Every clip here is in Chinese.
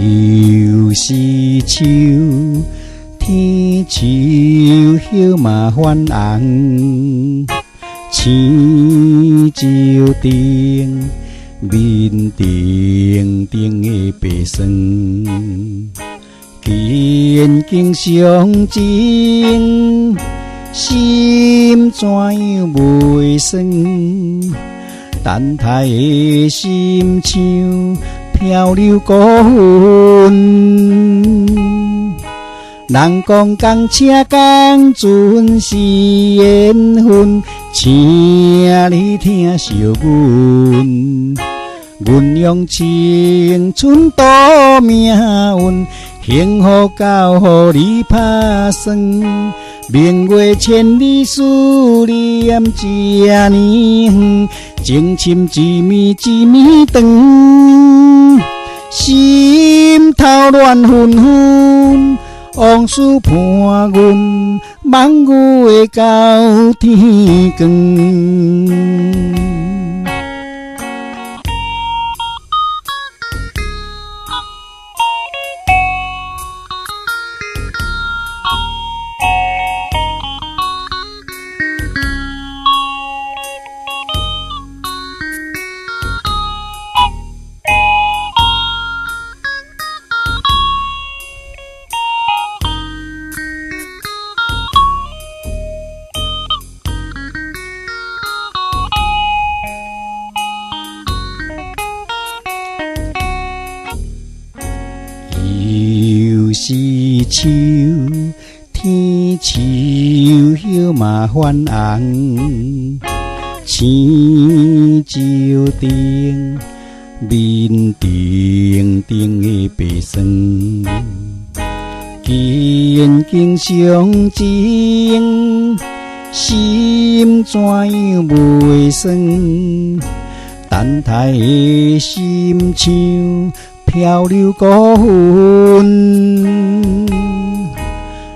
又是秋，天树叶嘛泛红，青石顶面顶顶的白霜，紧紧相争，心怎样袂酸？等待的心像漂流孤云。人讲公车公船是缘分，请你听惜阮。阮用青春赌命运，幸福到予你打算。明月千里思念这年远，情深一暝一暝长，心头乱纷纷。往事伴阮，梦月到天光。又是秋，天树叶嘛泛红，青石顶面顶顶的白霜，紧紧相争，心怎样袂酸？等待的心像漂流孤云。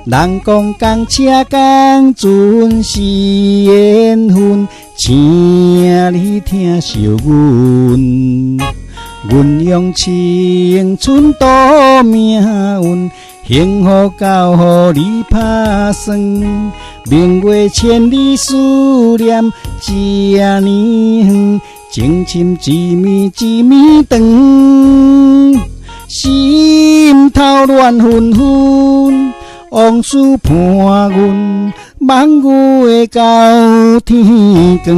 人讲公车公船是缘分，请你听惜阮。阮用青春赌命运，幸福到予你打算。明月千里思念这年远，情深一暝一暝长，心头乱纷纷。往事伴阮，梦月到天光。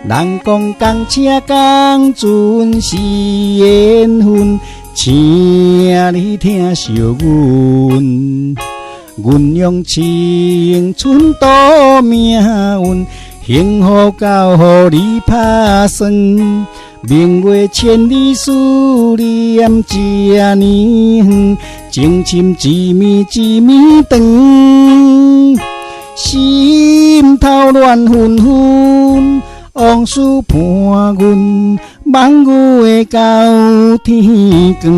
人讲公车公船是缘分，请你听惜阮。阮用青春赌命运，幸福到予你打算。明月千里思念这年远，情深一暝一暝长，心头乱纷纷。往事伴阮，梦月到天光。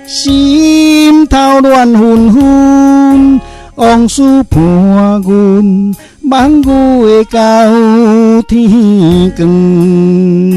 心头乱纷纷，往事伴阮，梦月到天光。天光。